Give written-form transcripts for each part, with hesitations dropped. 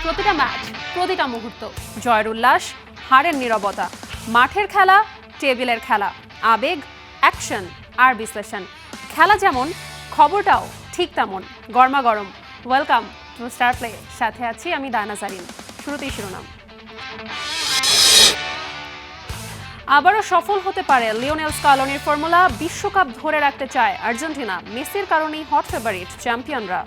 প্রতিটা ম্যাচ, প্রতিটা মুহূর্ত, জয়ের উল্লাস, হারের নীরবতা, মাঠের খেলা, টেবিলের খেলা, আবেগ, অ্যাকশন আর বিশ্লেষণ। খেলা যেমন, খবরটাও ঠিক তেমন গরমাগরম। ওয়েলকাম টু স্টার প্লে, সাথে আছি আমি দানা জারিন। শুরুতেই শিরোনাম। আবারও সফল হতে পারে লিওনেল স্কালোনির ফর্মুলা। বিশ্বকাপ ধরে রাখতে চায় আর্জেন্টিনা। মেসির কারণেই হট ফেভারিট চ্যাম্পিয়নরা।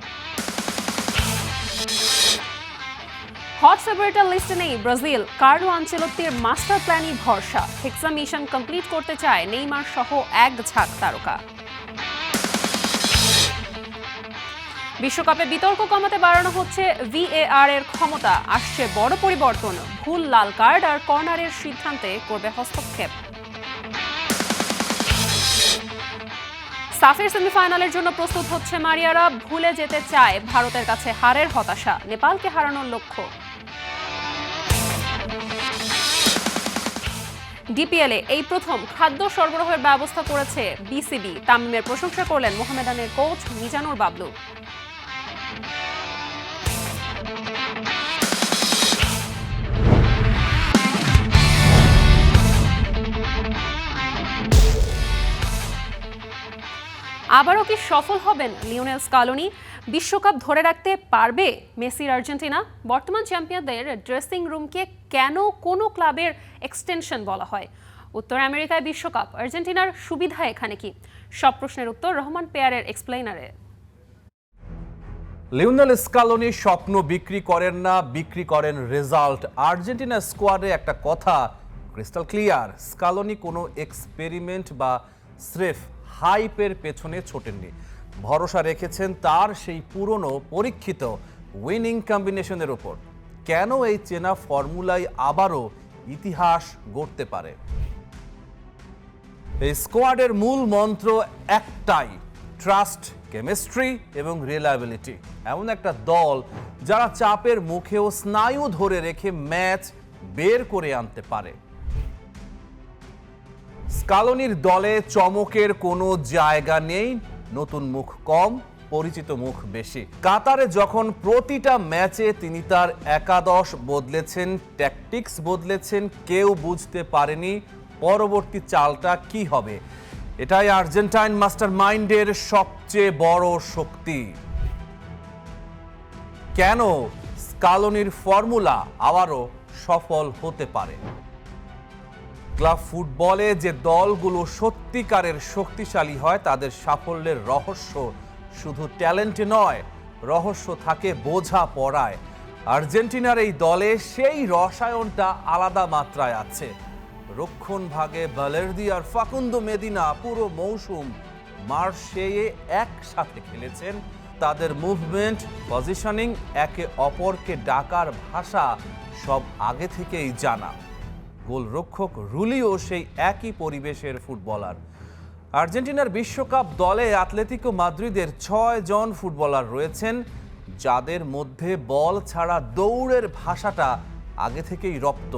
হট ফেভারিটের লিস্টে নেই ব্রাজিল। কার্লো আনচেলত্তির মাস্টার প্ল্যানই ভরসা। হেক্সা মিশন কমপ্লিট করতে চায় নেইমার সহ এক ঝাঁক তারকা। বিশ্বকাপে বিতর্ক কমাতে বাড়ানো হচ্ছে VAR এর ক্ষমতা। আসছে বড় পরিবর্তন। ভুল লাল কার্ড আর কর্নারের সিদ্ধান্তে করবে হস্তক্ষেপ। সাফের সেমিফাইনালের জন্য প্রস্তুত হচ্ছে মারিয়ারা। ভুলে যেতে চায় ভারতের কাছে হারের হতাশা। নেপালকে হারানোর লক্ষ্য। ডিপিএলে এই প্রথম খাদ্য সরবরাহের ব্যবস্থা করেছে বিসিবি। তামিমের প্রশংসা করলেন মোহামেডানের কোচ মিজানুর বাবলু। আবারও কি সফল হবেন লিওনেল স্কালোনি? বিশ্বকাপ ধরে রাখতে পারবে মেসির আর্জেন্টিনা? বর্তমান চ্যাম্পিয়নদের ড্রেসিং রুমকে কেন কোনো ক্লাবের এক্সটেনশন বলা হয়? উত্তর আমেরিকায় বিশ্বকাপ, আর্জেন্টিনার সুবিধা এখানে কি? সব প্রশ্নের উত্তর রহমান পেয়ারের এক্সপ্লেইনারে। লিওনেল স্কালোনি স্বপ্ন বিক্রি করেন না, বিক্রি করেন রেজাল্ট। আর্জেন্টিনা স্কোয়াডে একটা কথা ক্রিস্টাল ক্লিয়ার, স্কালোনি কোনো এক্সপেরিমেন্ট বা স্রেফ হাইপের পেছনে ছোটেননি। ভরসা রেখেছেন তার সেই পুরনো পরীক্ষিত উইনিং কম্বিনেশনের উপর। কেন এই চেনা ফর্মুলাই আবারও ইতিহাস গড়তে পারে? এই স্কোয়াডের মূল মন্ত্র একটাই, ট্রাস্ট, কেমিস্ট্রি এবং রিলায়েবিলিটি। এমন একটা দল যারা চাপের মুখেও স্নায়ু ধরে রেখে ম্যাচ বের করে আনতে পারে। স্কালোনির দলে চমকের কোনো জায়গা নেই, নতুন মুখ কম, পরিচিত মুখ বেশি। কাতারে যখন প্রতিটা ম্যাচে তিনি তার একাদশ বদলেছেন, ট্যাকটিক্স বদলেছেন, কেউ বুঝতে পারেনি পরবর্তী চালটা কি হবে। এটাই আর্জেন্টাইন মাস্টার মাইন্ডের সবচেয়ে বড় শক্তি। কেন স্কালোনির ফর্মুলা আবারও সফল হতে পারে? ক্লাব ফুটবলে যে দলগুলো সত্যিকারের শক্তিশালী হয় তাদের সাফল্যের রহস্য শুধু ট্যালেন্টে নয়, রহস্য থাকে বোঝাপড়ায়। আর্জেন্টিনার এই দলে সেই রসায়নটা আলাদা মাত্রায় আছে। রক্ষণ ভাগে ভালের্দি আর ফাকুন্দো মেদিনা পুরো মৌসুম মার্সেয়ে একসাথে খেলেছেন। তাদের মুভমেন্ট, পজিশনিং, একে অপরকে ডাকার ভাষা সব আগে থেকেই জানা। গোলরক্ষক রুলিও সেই একই পরিবেশের ফুটবলার। আর্জেন্টিনার বিশ্বকাপ দলে আতলেতিকো মাদ্রিদের 6 জন ফুটবলার রয়েছেন, যাদের মধ্যে বল ছাড়া দৌড়ের ভাষাটা আগে থেকেই রপ্ত।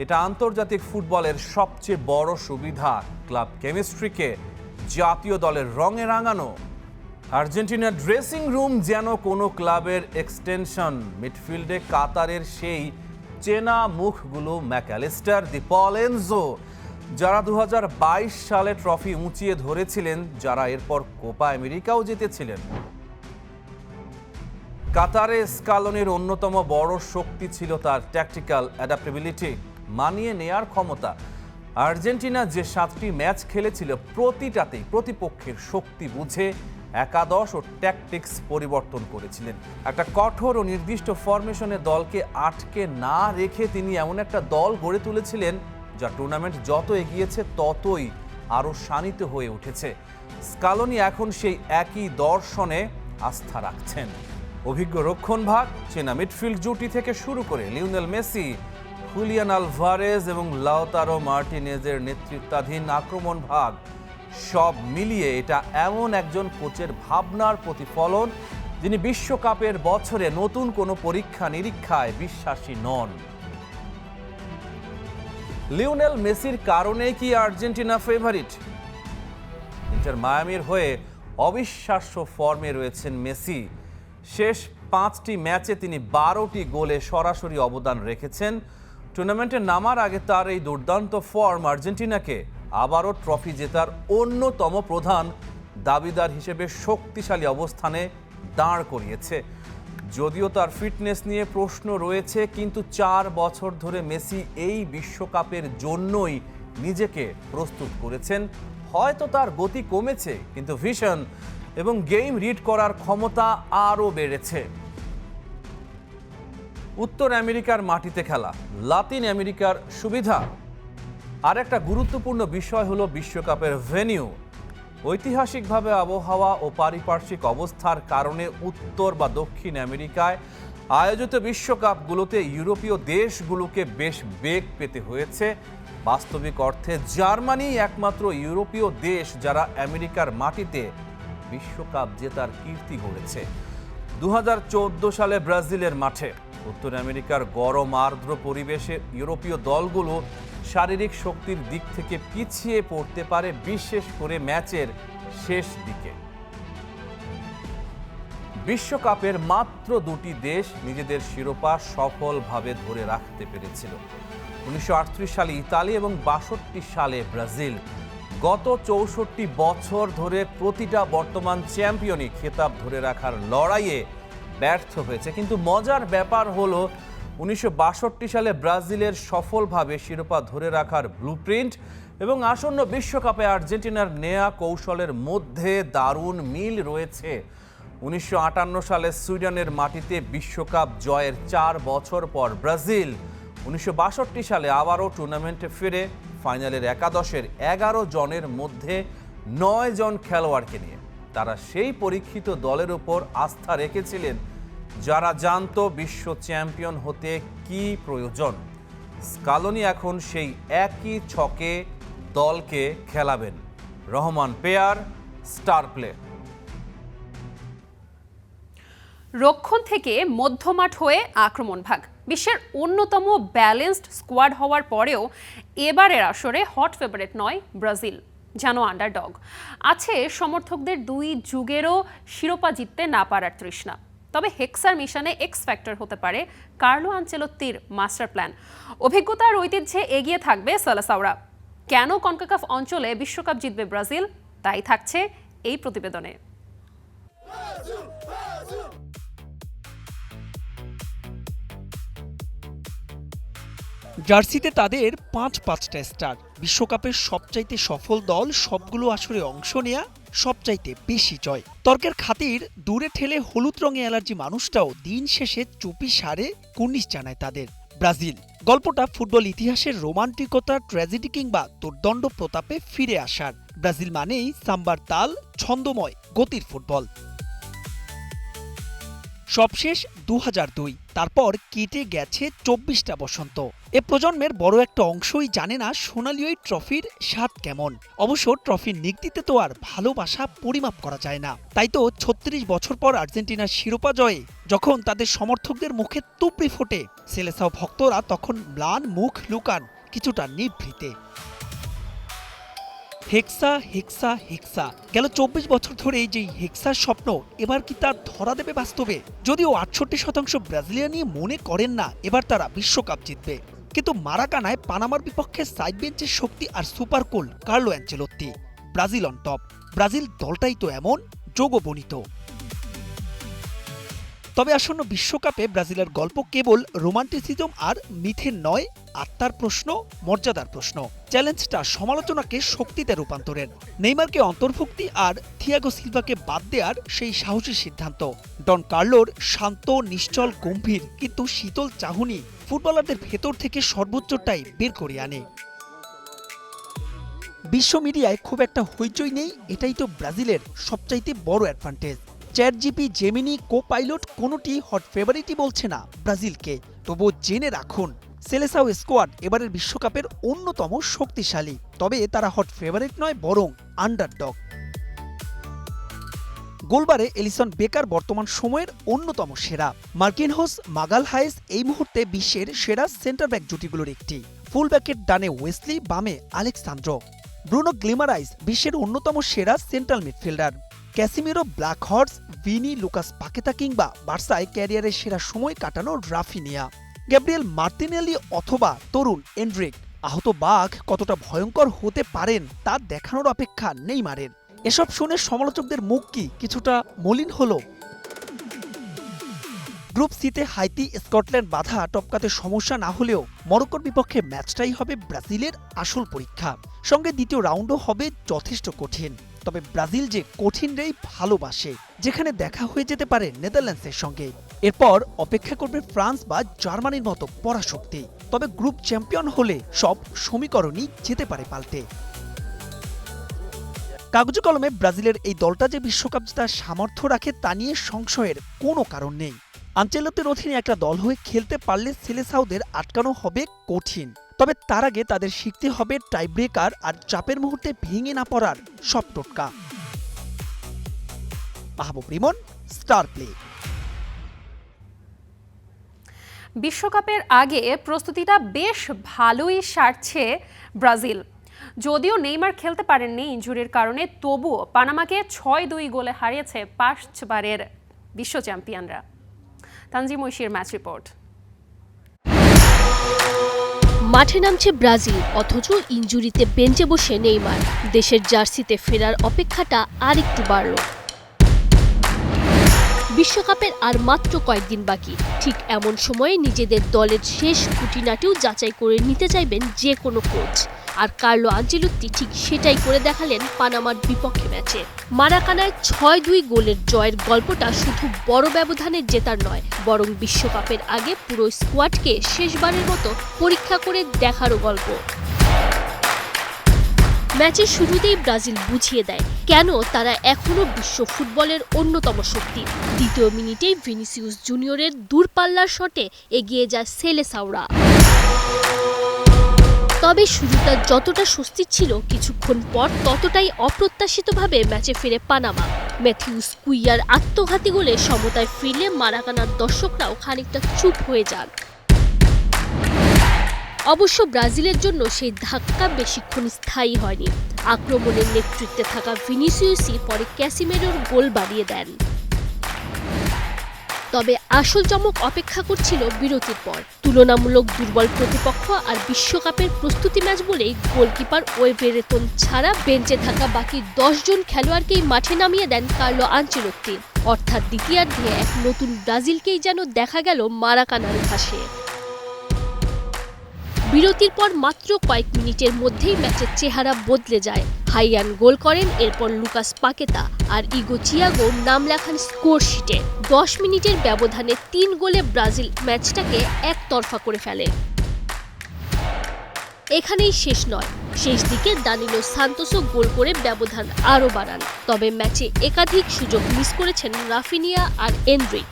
এটা আন্তর্জাতিক ফুটবলের সবচেয়ে বড় সুবিধা, ক্লাব কেমিস্ট্রিকে জাতীয় দলের রঙে রাঙানো। আর্জেন্টিনার ড্রেসিং রুম যেন কোনো ক্লাবের এক্সটেনশন। মিডফিল্ডে কাতারের সেই চেনা মুখগুলো, ম্যাকঅ্যালিস্টার, দি পল এনজো, যারা 2022 সালে ট্রফি উঁচিয়ে ধরেছিলেন, যারা এরপর কোপা আমেরিকাও জিতেছিলেন। কাতারে স্কালোনির অন্যতম বড় শক্তি ছিল তার ট্যাকটিক্যাল অ্যাডাপ্টেবিলিটি, মানিয়ে নেয়ার ক্ষমতা। আর্জেন্টিনা যে 7টি ম্যাচ খেলেছিল প্রতিটাতেই প্রতিপক্ষের শক্তি বুঝে একাদশ ও ট্যাকটিক্স পরিবর্তন করেছিলেন। একটা কঠোর ও নির্দিষ্ট ফরমেশনে দলকে আটকে না রেখে তিনি এমন একটা দল গড়ে তুলেছিলেন যা টুর্নামেন্ট যত এগিয়েছে ততই আরও শানিত হয়ে উঠেছে। স্কালোনি এখন সেই একই দর্শনে আস্থা রাখছেন। অভিজ্ঞ রক্ষণভাগ, চেনা মিডফিল্ড জুটি থেকে শুরু করে লিওনেল মেসি, হুলিয়ান আলভারেজ এবং লাউতারো মার্টিনেজের নেতৃত্বাধীন আক্রমণ ভাগ, সব মিলিয়ে এটা এমন একজন কোচের ভাবনার প্রতিফলন যিনি বিশ্বকাপের বছরে নতুন কোনো পরীক্ষা নিরীক্ষায় বিশ্বাসী নন। লিওনেল মেসির কারণেই কি আর্জেন্টিনা ফেভারিট? ইন্টার মায়ামির হয়ে অবিশ্বাস্য ফর্মে রয়েছেন মেসি। শেষ 5টি ম্যাচে তিনি 12টি গোলে সরাসরি অবদান রেখেছেন। টুর্নামেন্টে নামার আগে তার এই দুর্দান্ত ফর্ম আর্জেন্টিনাকে আবারও ট্রফি জেতার অন্যতম প্রধান দাবিদার হিসেবে শক্তিশালী অবস্থানে দাঁড় করিয়েছে। যদিও তার ফিটনেস নিয়ে প্রশ্ন রয়েছে, কিন্তু 4 বছর ধরে মেসি এই বিশ্বকাপের জন্যই নিজেকে প্রস্তুত করেছেন। হয়তো তার গতি কমেছে, কিন্তু ভিশন এবং গেম রিড করার ক্ষমতা আরও বেড়েছে। উত্তর আমেরিকার মাটিতে খেলা, লাতিন আমেরিকার সুবিধা। আর একটা গুরুত্বপূর্ণ বিষয় হলো বিশ্বকাপের ভেন্যু। ঐতিহাসিকভাবে আবহাওয়া ও পারিপার্শ্বিক অবস্থার কারণে উত্তর বা দক্ষিণ আমেরিকায় আয়োজিত বিশ্বকাপগুলোতে ইউরোপীয় দেশগুলোকে বেশ বেগ পেতে হয়েছে। বাস্তবিক অর্থে জার্মানি একমাত্র ইউরোপীয় দেশ যারা আমেরিকার মাটিতে বিশ্বকাপ জেতার কীর্তি গড়েছে। 2014 সালে ব্রাজিলের মাঠে উত্তর আমেরিকার গরম আর্দ্র পরিবেশে ইউরোপীয় দলগুলো শারীরিক শক্তির দিক থেকে পিছিয়ে পড়তে পারে, বিশেষ করে ম্যাচের শেষ দিকে। বিশ্বকাপের মাত্র 2টি দেশ নিজেদের শিরোপা সফলভাবে ধরে রাখতে পেরেছিল। 1938 সালে ইতালি এবং 62 সালে ব্রাজিল। গত 64 বছর ধরে প্রতিটা বর্তমান চ্যাম্পিয়নই খেতাব ধরে রাখার লড়াইয়ে ব্যর্থ হয়েছে। কিন্তু মজার ব্যাপার হলো 1962 সালে ব্রাজিলের সফলভাবে শিরোপা ধরে রাখার ব্লুপ্রিন্ট এবং আসন্ন বিশ্বকাপে আর্জেন্টিনার নেয়া কৌশলের মধ্যে দারুণ মিল রয়েছে। 1958 সালে সুইডেনের মাটিতে বিশ্বকাপ জয়ের 4 বছর পর ব্রাজিল 1962 সালে আবারও টুর্নামেন্টে ফিরে ফাইনালের একাদশের 11 জনের মধ্যে 9 জন খেলোয়াড়কে নিয়ে। তারা সেই পরীক্ষিত দলের উপর আস্থা রেখেছিলেন যারা জানতো বিশ্ব চ্যাম্পিয়ন হতে কি প্রয়োজন। স্কালোনি এখন সেই একই ছকে দলকে খেলাবেন। রহমান পেয়ার, স্টার প্লে। রক্ষণ থেকে মধ্যমাঠ হয়ে আক্রমণ ভাগ। বিশ্বের অন্যতম ব্যালেন্সড স্কোয়াড হওয়ার পরেও এবারের আসরে হট ফেভারিট নয় ব্রাজিল, যেন আন্ডারডগ। আছে সমর্থকদের 2 যুগেরও শিরোপা জিততে না পারার তৃষ্ণা। তবে হেক্সার মিশনে এক্স ফ্যাক্টর হতে পারে কার্লো আনচেলত্তির মাস্টার প্ল্যান। অভিজ্ঞতার ঐতিহ্যে এগিয়ে থাকবে সেলেসাওরা। কেন কনকাকাফ অঞ্চলে বিশ্বকাপ জিতবে ব্রাজিল, তাই থাকছে এই প্রতিবেদনে। জার্সিতে তাদের 5-5টা স্টার। বিশ্বকাপের সবচাইতে সফল দল, সবগুলো আসরে অংশ নেয়া, সবচাইতে বেশি জয়। তর্কের খাতির দূরে ঠেলে হলুদ রঙে অ্যালার্জি মানুষটাও দিন শেষে চুপি সারে কুর্নিশ জানায় তাদের। ব্রাজিল গল্পটা ফুটবল ইতিহাসের রোমান্টিকতা, ট্র্যাজেডি কিংবা দুর্দণ্ড প্রতাপে ফিরে আসার। ব্রাজিল মানেই সাম্বার তাল, ছন্দময় গতির ফুটবল। সবশেষ 2002, তারপর কেটে গেছে 24টা বসন্ত। এ প্রজন্মের বড় একটা অংশই জানে না সোনালি ওই ট্রফির স্বাদ কেমন। অবশ্য ট্রফির নিগদিতে তো আর ভালোবাসা পরিমাপ করা যায় না। তাই তো 36 বছর পর আর্জেন্টিনার শিরোপা জয়ে যখন তাদের সমর্থকদের মুখে তুপড়ি ফোটে, সেলেসাও ভক্তরা তখন ম্লান মুখ লুকান কিছুটা নিভৃতে। হেক্সা হেক্সা হেক্সা, গেল 24 বছর ধরে যেই হেক্সার স্বপ্ন এবার কি তার ধরা দেবে বাস্তবে? যদিও 68% ব্রাজিলিয়ানই মনে করেন না এবার তারা বিশ্বকাপ জিতবে, কিন্তু মারাকানায় পানামার বিপক্ষে সাইড বেঞ্চের শক্তি আর super cool Carlo Ancelotti. Brazil on top. Brazil দলটাই তো এমন যোগবনিত। তবে আসন্ন বিশ্বকাপে ব্রাজিলের গল্প কেবল রোমান্টিসিজম আর মিথের নয়, আত্মার প্রশ্ন, মর্যাদার প্রশ্ন। চ্যালেঞ্জটা সমালোচনাকে শক্তিতে রূপান্তরের। নেইমারকে অন্তর্ভুক্তি আর থিয়াগো সিলভাকে বাদ দেওয়ার সেই সাহসী সিদ্ধান্ত। ডন কার্লোর শান্ত, নিশ্চল, গম্ভীর কিন্তু শীতল চাহনি ফুটবলারদের ভেতর থেকে সর্বোচ্চটাই বের করে আনে। বিশ্ব মিডিয়ায় খুব একটা হইচই নেই, এটাই তো ব্রাজিলের সবচাইতে বড় অ্যাডভান্টেজ। চ্যাটজিপি, জেমিনি, কো পাইলট কোনোটি হট ফেভারিটই বলছে না ব্রাজিলকে। তবুও জেনে রাখুন, সেলেসাও স্কোয়াড এবারের বিশ্বকাপের অন্যতম শক্তিশালী। তবে তারা হট ফেভারিট নয়, বরং আন্ডারডগ। গোলবারে এলিসন বেকার বর্তমান সময়ের অন্যতম সেরা। মার্কিনহোস, মাগালহায়েস এই মুহূর্তে বিশ্বের সেরা সেন্টার ব্যাক জুটিগুলোর একটি। ফুলব্যাকের ডানে ওয়েসলি, বামে আলেক্সান্দ্রো। ব্রুনো গ্লিমারাইজ বিশ্বের অন্যতম সেরা central midfielder. Casemiro, black horse, Vini, Lucas Paqueta কিংবা বার্সায় ক্যারিয়ারের সেরা সময় কাটানো রাফিনিয়া, গ্যাব্রিয়েল মার্তিনেলি অথবা তরুণ এন্ড্রিক। আহত বাঘ কতটা ভয়ঙ্কর হতে পারেন তা দেখানোর অপেক্ষা নেইমারের। এসব শুনে সমালোচকদের মুখ কি কিছুটা মলিন হলো? গ্রুপ সিতে হাইতি, স্কটল্যান্ড বাধা টপকাতে সমস্যা না হলেও মরক্কোর বিপক্ষে ম্যাচটাই হবে ব্রাজিলের আসল পরীক্ষা। সঙ্গে দ্বিতীয় রাউন্ডও হবে যথেষ্ট কঠিন। তবে ব্রাজিল যে কঠিনটাই ভালোবাসে, যেখানে দেখা হয়ে যেতে পারে নেদারল্যান্ডসের সঙ্গে। এরপর অপেক্ষা করবে ফ্রান্স বা জার্মানির মতো পরাশক্তি। তবে গ্রুপ চ্যাম্পিয়ন হলে সব সমীকরণই যেতে পারে পাল্টে। কাগজে কলমে ব্রাজিলের এই দলটা যে বিশ্বকাপ জেতার সামর্থ্য রাখে তা নিয়ে সংশয়ের কোনো কারণ নেই। আনচেলত্তির অধীনে একটা দল হয়ে খেলতে পারলে সেলেসাওদের আটকানো হবে কঠিন। তবে তার আগে তাদের শিখতে হবে টাই ব্রেকার আর চাপের মুহূর্তে ভেঙে না পড়ার সব টোটকা। মাহবুব রিমন, স্টার প্লে। বিশ্বকাপের আগে প্রস্তুতিটা বেশ ভালোই সারছে ব্রাজিল। যদিও নেইমার খেলতে পারেননি ইনজুরির কারণে, তবুও পানামাকে 6-2 গোলে হারিয়েছে 5 বারের বিশ্ব চ্যাম্পিয়নরা। তানজিম ঐশীর ম্যাচ রিপোর্ট। মাঠে নামছে ব্রাজিল, অথচ ইনজুরিতে বেঞ্চে বসে নেইমার। দেশের জার্সিতে ফেরার অপেক্ষাটা আরেকটু বাড়ল। বিশ্বকাপের আর মাত্র কয়েকদিন বাকি। ঠিক এমন সময়ে নিজেদের দলের শেষ খুঁটিনাটিও যাচাই করে নিতে চাইবেন যে কোনো কোচ। আর কার্লো আনচেলত্তি ঠিক সেটাই করে দেখালেন পানামার বিপক্ষে ম্যাচে। মারাকানায় 6-2 গোলের জয়ের গল্পটা শুধু বড় ব্যবধানে জেতার নয়, বরং বিশ্বকাপের আগে পুরো স্কোয়াডকে শেষবারের মতো পরীক্ষা করে দেখারও গল্প। ম্যাচের শুরুতেই ব্রাজিল বুঝিয়ে দেয় কেন তারা এখনও বিশ্ব ফুটবলের অন্যতম শক্তি। দ্বিতীয় মিনিটেই ভিনিসিয়াস জুনিয়রের দূরপাল্লার শটে এগিয়ে যায় সেলেসাওরা। তবে শুরুটা যতটা স্বস্তির ছিল, কিছুক্ষণ পর ততটাই অপ্রত্যাশিতভাবে ম্যাচে ফিরে পানামা। ম্যাথিউস কুইয়ার আত্মঘাতী গোলে সমতায় ফিরলে মারাকানার দর্শকরাও খানিকটা চুপ হয়ে যান। অবশ্য ব্রাজিলের জন্য সেই ধাক্কা বেশিক্ষণ স্থায়ী হয়নি। আক্রমণের নেতৃত্বে থাকা ভিনিসিয়াসই পরে ক্যাসিমেরোর গোল বাড়িয়ে দেন। তবে আসল চমক অপেক্ষা করছিল বিরতির পর। তুলনামূলক দুর্বল প্রতিপক্ষ আর বিশ্বকাপের প্রস্তুতি ম্যাচ বলেই গোলকিপার ওয়েবেরেতন ছাড়া বেঞ্চে থাকা বাকি 10 জন খেলোয়াড়কেই মাঠে নামিয়ে দেন কার্লো আনচেলত্তি। অর্থাৎ দ্বিতীয়ার্ধে এক নতুন ব্রাজিলকেই যেন দেখা গেল মারাকানার ঘাসে। বিরতির পর মাত্র কয়েক মিনিটের মধ্যেই ম্যাচের চেহারা বদলে যায়। হাইয়ান গোল করেন, এরপর লুকাস পাকেতা আর ইগো চিয়াগো নাম লেখান স্কোর শিটে। 10 মিনিটের ব্যবধানে 3 গোলে ব্রাজিল ম্যাচটাকে একতরফা করে ফেলে। এখানেই শেষ নয়, শেষ দিকে দানিলো সান্তোসও গোল করে ব্যবধান আরও বাড়ান। তবে ম্যাচে একাধিক সুযোগ মিস করেছেন রাফিনিয়া আর এন্ড্রিক।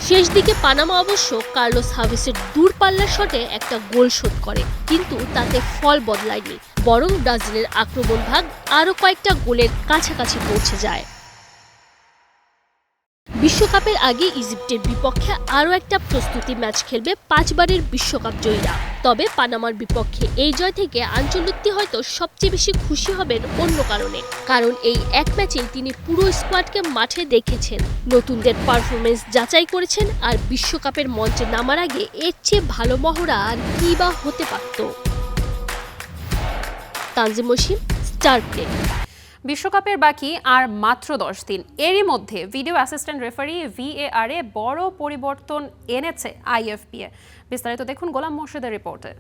শেষ দিকে পানামা অবশ্য কার্লোস হাভেসের দূরপাল্লার শটে একটা গোল শোধ করে, কিন্তু তাতে ফল বদলায়নি, বরং ব্রাজিলের আক্রমণ ভাগ আরও কয়েকটা গোলের কাছাকাছি পৌঁছে যায়। বিশ্বকাপের আগে ইজিপ্টের বিপক্ষে আরও একটা প্রস্তুতি ম্যাচ খেলবে 5 বারের বিশ্বকাপ জয়ীরা। তবে পানামার বিপক্ষে এই জয় থেকে আনচেলত্তি হয়তো সবচেয়ে বেশি খুশি হবেন অন্য কারণে। কারণ এই এক ম্যাচেই তিনি পুরো স্কোয়াডকে মাঠে দেখেছেন, নতুনদের পারফরমেন্স যাচাই করেছেন, আর বিশ্বকাপের মঞ্চে নামার আগে এর চেয়ে ভালো মহড়া আর কী বা হতে পারত। Tanzim Oishi, star play. বিশ্বকাপের বাকি আর মাত্র 10 দিন। এরই মধ্যে ভিডিও অ্যাসিস্ট্যান্ট রেফারি VAR-এ বড় পরিবর্তন এনেছে IFPA। বিস্তারিত দেখুন গোলাম মোর্শেদের রিপোর্টে।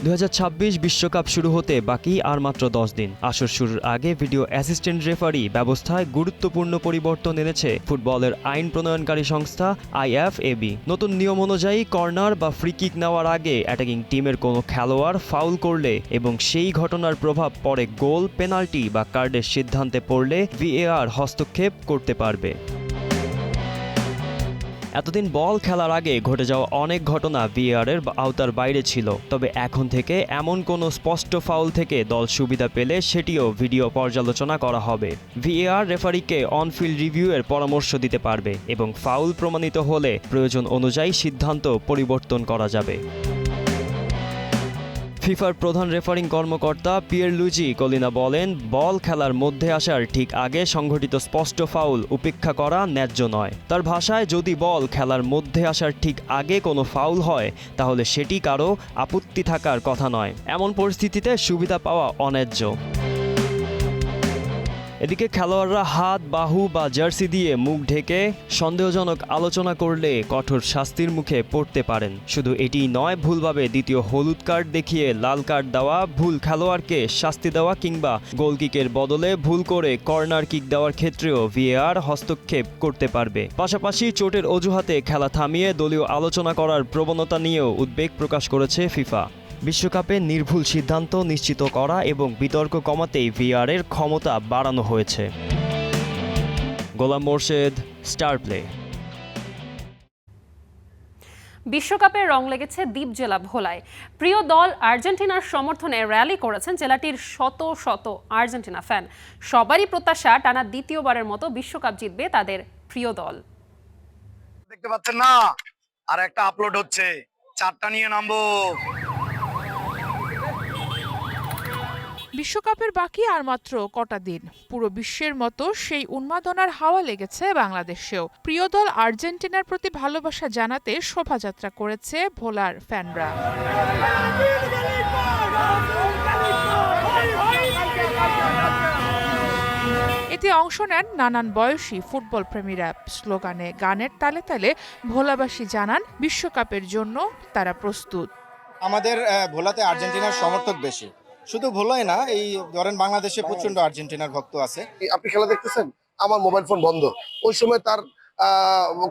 2026 বিশ্বকাপ শুরু হতে বাকি আর মাত্র 10 দিন। আসর শুরুর আগে ভিডিও অ্যাসিস্ট্যান্ট রেফারি ব্যবস্থায় গুরুত্বপূর্ণ পরিবর্তন এনেছে ফুটবলের আইন প্রণয়নকারী সংস্থা IFAB। নতুন নিয়ম অনুযায়ী কর্নার বা ফ্রি কিক নেওয়ার আগে অ্যাটাকিং টিমের কোনো খেলোয়াড় ফাউল করলে এবং সেই ঘটনার প্রভাব পরে গোল, পেনাল্টি বা কার্ডের সিদ্ধান্তে পড়লে VAR হস্তক্ষেপ করতে পারবে। এতদিন বল খেলার আগে ঘটে যাওয়া অনেক ঘটনা VAR-এর আওতার বাইরে ছিল। তবে এখন থেকে এমন কোনো স্পষ্ট ফাউল থেকে দল সুবিধা পেলে সেটিও ভিডিও পর্যালোচনা করা হবে। VAR রেফারিকে অন-ফিল্ড রিভিউয়ের পরামর্শ দিতে পারবে এবং ফাউল প্রমাণিত হলে প্রয়োজন অনুযায়ী সিদ্ধান্ত পরিবর্তন করা যাবে। ফিফার প্রধান রেফারিং কর্মকর্তা পিয়েরলুইজি কলিনা বলেন, বল খেলার মধ্যে আসার ঠিক আগে সংঘটিত স্পষ্ট ফাউল উপেক্ষা করা ন্যায্য নয়। তার ভাষায়, যদি বল খেলার মধ্যে আসার ঠিক আগে কোনো ফাউল হয় তাহলে সেটি কারো আপত্তি থাকার কথা নয়। এমন পরিস্থিতিতে সুবিধা পাওয়া অন্যায্য। এদিকে খেলোয়াড়রা হাত, বাহু বা জার্সি দিয়ে মুখ ঢেকে সন্দেহজনক আলোচনা করলে কঠোর শাস্তির মুখে পড়তে পারেন। শুধু এটিই নয়, ভুলভাবে দ্বিতীয় হলুদ কার্ড দেখিয়ে লাল কার্ড দেওয়া, ভুল খেলোয়াড়কে শাস্তি দেওয়া কিংবা গোলকিকের বদলে ভুল করে কর্নার কিক দেওয়ার ক্ষেত্রেও ভিএআর হস্তক্ষেপ করতে পারবে। পাশাপাশি চোটের অজুহাতে খেলা থামিয়ে দলীয় আলোচনা করার প্রবণতা নিয়েও উদ্বেগ প্রকাশ করেছে ফিফা। বিশ্বকাপে নির্ভুল সিদ্ধান্ত নিশ্চিত করা এবং বিতর্ক কমাতেই ভিআরের ক্ষমতা বাড়ানো হয়েছে। গোলাম মোর্শেদ, স্টার প্লে। বিশ্বকাপের রং লেগেছে দ্বীপ জেলা ভোলায়। প্রিয় দল আর্জেন্টিনার সমর্থনে র্যালি করেছেন জেলাটির শত শত আর্জেন্টিনা ফ্যান। সবারই প্রত্যাশা টানা দ্বিতীয়বারের মতো বিশ্বকাপ জিতবে তাদের প্রিয় দল। দেখতে পাচ্ছেন না, আর একটা আপলোড হচ্ছে, 4টা নিয়ে নামবো। বিশ্বকাপের বাকি আর মাত্র কটা দিন। পুরো বিশ্বের মতো সেই উন্মাদনার হাওয়া লেগেছে বাংলাদেশেও। প্রিয় দল আর্জেন্টিনার প্রতি ভালোবাসা জানাতে শোভাযাত্রা করেছে ভোলার ফ্যানরা। এতে অংশ নেন নানান বয়সী ফুটবল প্রেমীরা। স্লোগানে, গানের তালে তালে ভোলাবাসী জানান বিশ্বকাপের জন্য তারা প্রস্তুত। আমাদের ভোলাতে আর্জেন্টিনার সমর্থক বেশি। শুধু ভোলাই না, এই ধরেন বাংলাদেশে প্রচন্ড আর্জেন্টিনার ভক্ত আছে। আপনি খেলা দেখতেছেন, আমার মোবাইল ফোন বন্ধ, ওই সময় তার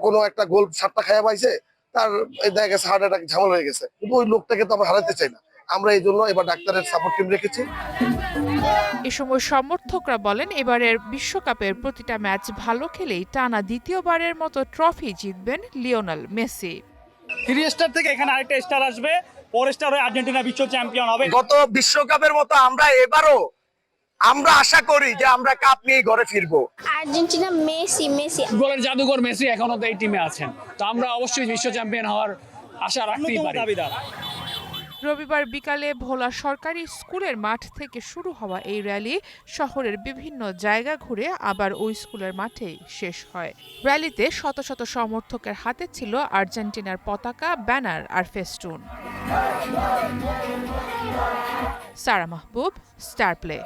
কোনো একটা গোল 7টা খাইয়া পাইছে, তার দেখা গেছে হার্ট অ্যাটাক ঝামেলা হয়ে গেছে, কিন্তু ওই লোকটাকে তো আমরা হারাতে চাই না। আমরা এই জন্য এবার ডাক্তারের সাপোর্ট টিম রেখেছি। এ সময় সমর্থকরা বলেন, এবারের বিশ্বকাপের প্রতিটা ম্যাচ ভালো খেলেই টানা দ্বিতীয়বারের মতো ট্রফি জিতবেন লিওনেল মেসি। 3 স্টার থেকে এখানে আরেকটা স্টার আসবে, 4 স্টার হয়ে আর্জেন্টিনা বিশ্ব চ্যাম্পিয়ন হবে। গত বিশ্বকাপের মতো আমরা আশা করি যে আমরা কাপ নিয়ে ঘরে ফিরবো। আর্জেন্টিনা মেসি ফুটবলের জাদুঘর মেসি এখনো তো এই টিমে আছেন, তো আমরা অবশ্যই বিশ্ব চ্যাম্পিয়ন হওয়ার আশা রাখতেই পারি। রবিবার বিকালে ভোলা সরকারি স্কুলের মাঠ থেকে শুরু হওয়া এই র্যালি শহরের বিভিন্ন জায়গা ঘুরে আবার ওই স্কুলের মাঠেই শেষ হয়। র্যালিতে শত শত সমর্থকের হাতে ছিল আর্জেন্টিনার পতাকা, ব্যানার আর ফেস্টুন। সারা মাহবুব, স্টার প্লে।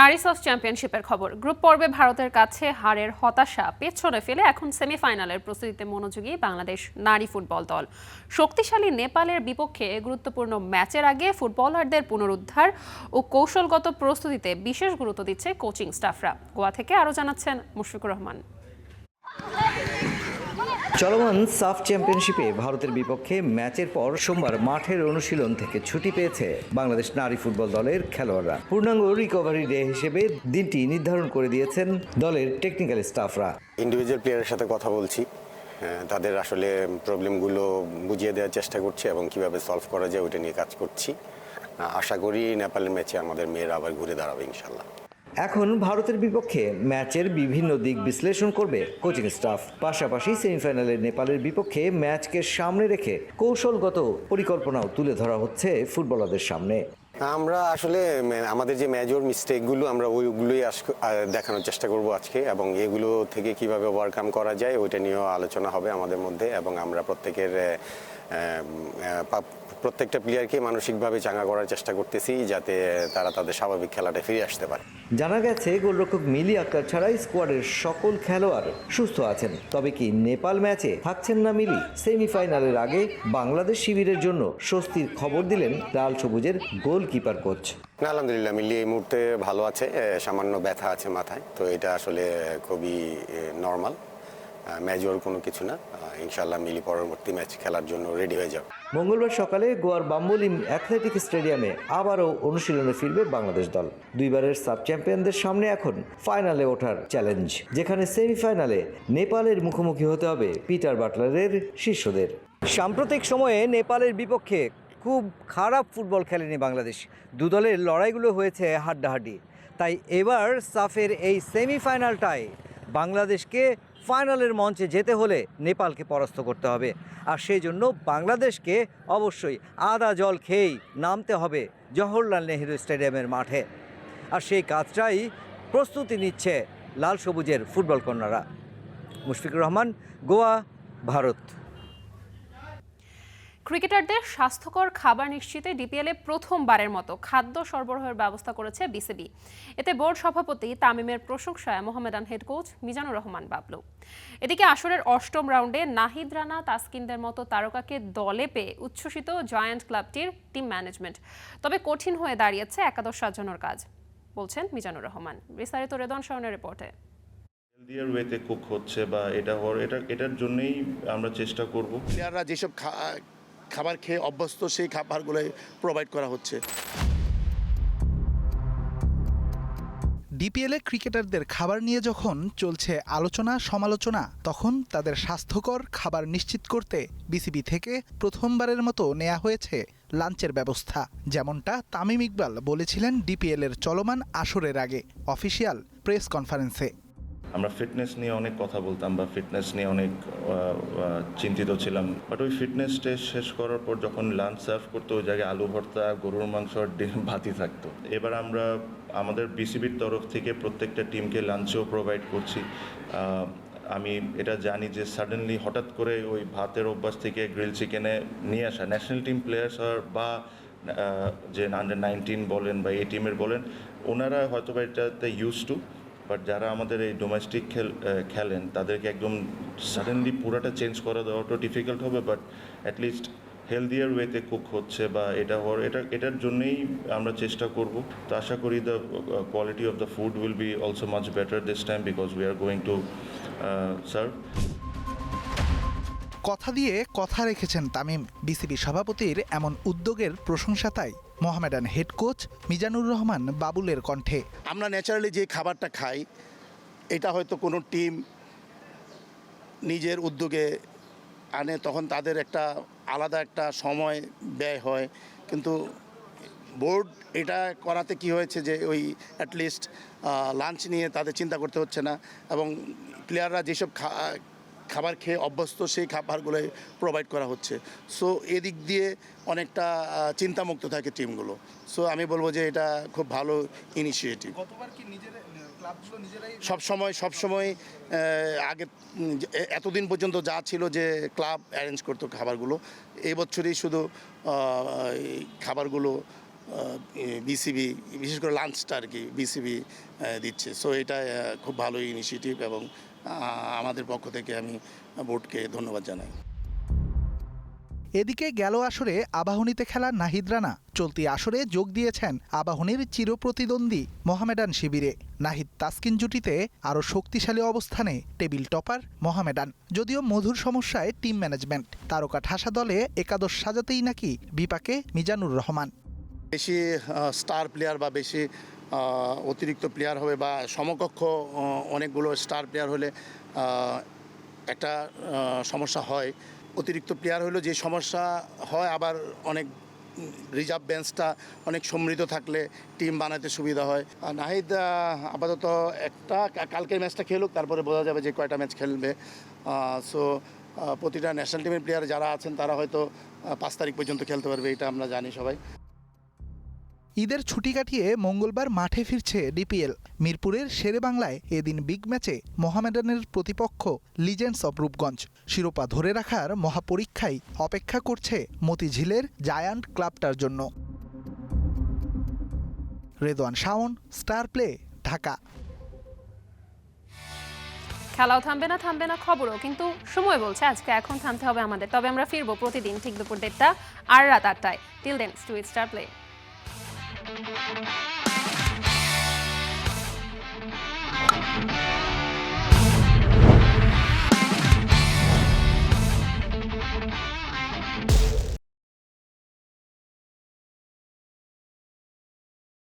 নারী সফট চ্যাম্পিয়নশিপের খবর। গ্রুপ পর্বে ভারতের কাছে হারের হতাশা পেছনে ফেলে এখন সেমিফাইনালের প্রস্তুতিতে মনোযোগী বাংলাদেশ নারী ফুটবল দল। শক্তিশালী নেপালের বিপক্ষে গুরুত্বপূর্ণ ম্যাচের আগে ফুটবলারদের পুনরুদ্ধার ও কৌশলগত প্রস্তুতিতে বিশেষ গুরুত্ব দিচ্ছে কোচিং স্টাফরা। গোয়া থেকে আরও জানাচ্ছেন মুশফিকুর রহমান। চলমান সাফ চ্যাম্পিয়নশিপে ভারতের বিপক্ষে ম্যাচের পর সোমবার মাঠের অনুশীলন থেকে ছুটি পেয়েছে বাংলাদেশ নারী ফুটবল দলের খেলোয়াড়রা। পূর্ণাঙ্গ রিকভারি ডে হিসেবে দিনটি নির্ধারণ করে দিয়েছেন দলের টেকনিক্যাল স্টাফরা। ইন্ডিভিজুয়াল প্লেয়ারের সাথে কথা বলছি, তাদের আসলে প্রবলেমগুলো বুঝিয়ে দেওয়ার চেষ্টা করছি এবং কিভাবে সলভ করা যায় ওইটা নিয়ে কাজ করছি। আশা করি নেপালের ম্যাচে আমাদের মেয়েরা আবার ঘুরে দাঁড়াবে ইনশাল্লাহ। এখন ভারতের বিপক্ষে ম্যাচের বিভিন্ন দিক বিশ্লেষণ করবে কোচিং স্টাফ। পাশাপাশি সেমিফাইনালে নেপালের বিপক্ষে ম্যাচকে সামনে রেখে কৌশলগত পরিকল্পনাও তুলে ধরা হচ্ছে ফুটবলারদের সামনে। আমরা আসলে আমাদের যে মেজর মিস্টেকগুলো আমরা ওইগুলোই দেখানোর চেষ্টা করব আজকে, এবং এগুলো থেকে কিভাবে ওভারকাম করা যায় ওইটা নিয়েও আলোচনা হবে আমাদের মধ্যে, এবং আমরা প্রত্যেকটা প্লেয়ারকে মানসিকভাবে চাঙ্গা করার চেষ্টা করতেছি যাতে তারা তাদের স্বাভাবিক খেলাটা ফিরে আসতে পারে। জানা গেছে গোলরক্ষক মিলি আক্তার ছাড়াই স্কোয়াডের সকল খেলোয়াড় সুস্থ আছেন। তবে কি নেপাল ম্যাচে থাকছেন না মিলি? সেমিফাইনালের আগে বাংলাদেশ শিবিরের জন্য স্বস্তির খবর দিলেন লাল সবুজের গোলকিপার কোচ। আলহামদুলিল্লাহ, মিলি এই মুহূর্তে ভালো আছে, সামান্য ব্যথা আছে মাথায়, তো এটা আসলে খুবই নর্মাল, মেজর কোনো কিছু না। ইনশাআল্লাহ মিলি পরবর্তী ম্যাচ খেলার জন্য রেডি হয়ে যাবে। মঙ্গলবার সকালে গোয়ার বাম্বলিম অ্যাথলেটিক স্টেডিয়ামে আবারও অনুশীলনে ফিরবে বাংলাদেশ দল। দুইবারের সাব চ্যাম্পিয়নদের সামনে এখন ফাইনালে ওঠার চ্যালেঞ্জ, যেখানে সেমিফাইনালে নেপালের মুখোমুখি হতে হবে পিটার বাটলারের শিষ্যদের। সাম্প্রতিক সময়ে নেপালের বিপক্ষে খুব খারাপ ফুটবল খেলেনি বাংলাদেশ। দু দলের লড়াইগুলো হয়েছে হাড্ডাহাড্ডি। তাই এবার সাফের এই সেমিফাইনালটায় বাংলাদেশকে ফাইনালের মঞ্চে যেতে হলে নেপালকে পরাস্ত করতে হবে। আর সেই জন্য বাংলাদেশকে অবশ্যই আদা জল খেয়েই নামতে হবে জওহরলাল নেহেরু স্টেডিয়ামের মাঠে। আর সেই কাজটাই প্রস্তুতি নিচ্ছে লাল সবুজের ফুটবল কন্যারা। মুশফিকুর রহমান, গোয়া, ভারত। ক্রিকেটারদের স্বাস্থ্যকর খাবার নিশ্চিতে ডিপিএলে প্রথমবারের মতো খাদ্য সরবরাহের ব্যবস্থা করেছে বিসিবি। এতে বোর্ড সভাপতি তামিমের প্রশংসায় মোহামেডান হেড কোচ মিজানুর রহমান বাবলু। এদিকে আসরের 8ম রাউন্ডে নাহিদ রানা, তাসকিনদের মতো তারকাকে দলে পেয়ে উচ্ছ্বসিত জায়ান্ট ক্লাবটির টিম ম্যানেজমেন্ট। তবে কঠিন হয়ে দাঁড়িয়েছে একাদশ সাজানোর কাজ, বলছেন মিজানুর রহমান। বিস্তারিত রেদওয়ান শাওনের রিপোর্টে। হেলদিয়ার ওয়েতে কুক হচ্ছে বা এটার জন্যই আমরা চেষ্টা করব। প্লেয়াররা যেসব খাবার খেয়ে অভ্যস্ত সেই খাবারগুলো প্রোভাইড করা হচ্ছে। ডিপিএলে ক্রিকেটারদের খাবার নিয়ে যখন চলছে আলোচনা সমালোচনা, তখন তাদের স্বাস্থ্যকর খাবার নিশ্চিত করতে বিসিবি থেকে প্রথমবারের মতো নেওয়া হয়েছে লাঞ্চের ব্যবস্থা। যেমনটা তামিম ইকবাল বলেছিলেন ডিপিএলের চলমান আসরের আগে অফিসিয়াল প্রেস কনফারেন্সে। আমরা ফিটনেস নিয়ে অনেক কথা বলতাম বা ফিটনেস নিয়ে অনেক চিন্তিত ছিলাম, বাট ওই ফিটনেস টেস্ট শেষ করার পর যখন লাঞ্চ সার্ভ করতো ওই জায়গায় আলু ভর্তা, গরুর মাংস আর ডিম ভাতই থাকতো। এবার আমরা আমাদের বিসিবির তরফ থেকে প্রত্যেকটা টিমকে লাঞ্চও প্রোভাইড করছি। আমি এটা জানি যে সাডেনলি হঠাৎ করে ওই ভাতের অভ্যাস থেকে গ্রিল চিকেনে নিয়ে আসা ন্যাশনাল টিম প্লেয়ার্স বা যে আন্ডার-19 বলেন বা এই টিমের বলেন, ওনারা হয়তো বা এটাতে ইউজ টু, বাট যারা আমাদের এই ডোমেস্টিক খেলেন তাদেরকে একদম সাডেনলি পুরাটা চেঞ্জ করা দেওয়াটা ডিফিকাল্ট হবে। বাট অ্যাটলিস্ট হেলদিয়ার ওয়েতে কুক হচ্ছে বা এটার জন্যই আমরা চেষ্টা করব। তো আশা করি the quality of the food will be also much better this time because we are going to serve. কথা দিয়ে কথা রেখেছেন তামিম। বিসিবি সভাপতির এমন উদ্যোগের প্রশংসা তাই মোহামেডান হেড কোচ মিজানুর রহমান বাবুলের কণ্ঠে। আমরা ন্যাচারালি যে খাবারটা খাই, এটা হয়তো কোনো টিম নিজের উদ্যোগে আনে, তখন তাদের একটা আলাদা একটা সময় ব্যয় হয়। কিন্তু বোর্ড এটা করাতে কি হয়েছে যে ওই অ্যাটলিস্ট লাঞ্চ নিয়ে তাদের চিন্তা করতে হচ্ছে না, এবং প্লেয়াররা যেসব খাবার খেয়ে অভ্যস্ত সেই খাবারগুলো প্রোভাইড করা হচ্ছে। সো এদিক দিয়ে অনেকটা চিন্তামুক্ত থাকে টিমগুলো। সো আমি বলবো যে এটা খুব ভালো ইনিশিয়েটিভ। সবসময় আগে এতদিন পর্যন্ত যা ছিল যে ক্লাব অ্যারেঞ্জ করতো খাবারগুলো, এই বছরই শুধু খাবারগুলো বিসিবি, বিশেষ করে লাঞ্চটা আর কি বিসিবি দিচ্ছে। সো এটা খুব ভালো ইনিশিয়েটিভ এবং আমাদের পক্ষ থেকে আমি বোর্ডকে ধন্যবাদ জানাই। এদিকে গেল আসরে আবাহনীতে খেলা নাহিদ রানা চলতি আসরে যোগ দিয়েছেন আবাহনীর চিরপ্রতিদ্বন্দ্বী মোহামেডান শিবিরে। নাহিদ তাসকিন জুটিতে আরও শক্তিশালী অবস্থানে টেবিল টপার মোহামেডান। যদিও মধুর সমস্যায় টিম ম্যানেজমেন্ট, তারকা ঠাসা দলে একাদশ সাজাতেই নাকি বিপাকে মিজানুর রহমান। বেশি স্টার প্লেয়ার বা বেশি অতিরিক্ত প্লেয়ার হবে বা সমকক্ষ অনেকগুলো স্টার প্লেয়ার হলে একটা সমস্যা হয়। অতিরিক্ত প্লেয়ার হলেও যে সমস্যা হয়, আবার অনেক রিজার্ভ বেঞ্চটা অনেক সমৃদ্ধ থাকলে টিম বানাতে সুবিধা হয়। নাহিদ আপাতত একটা কালকের ম্যাচটা খেলুক, তারপরে বোঝা যাবে যে কয়টা ম্যাচ খেলবে। সো প্রতিটা ন্যাশনাল টিমের প্লেয়ার যারা আছেন তারা হয়তো 5 তারিখ পর্যন্ত খেলতে পারবে, এটা আমরা জানি সবাই। ঈদের ছুটি কাটিয়ে মঙ্গলবার মাঠে ফিরছে ডিপিএল। মিরপুরের শেরেবাংলায় এদিন বিগ ম্যাচে মোহামেডানের প্রতিপক্ষ লিজেন্ডস অব রূপগঞ্জ। শিরোপা ধরে রাখার মহাপরীক্ষায় অপেক্ষা করছে মতিঝিলের জায়ান্ট ক্লাবটার জন্য। Redwan Shaon, star play, Dhaka. খেলাও থামবে না খবরও, কিন্তু সময় বলছে আজকে এখন থামতে হবে আমাদের। তবে আমরা ফিরবো প্রতিদিন ঠিক দুপুর 1:30 আর রাত 8টায়। Till then, star play.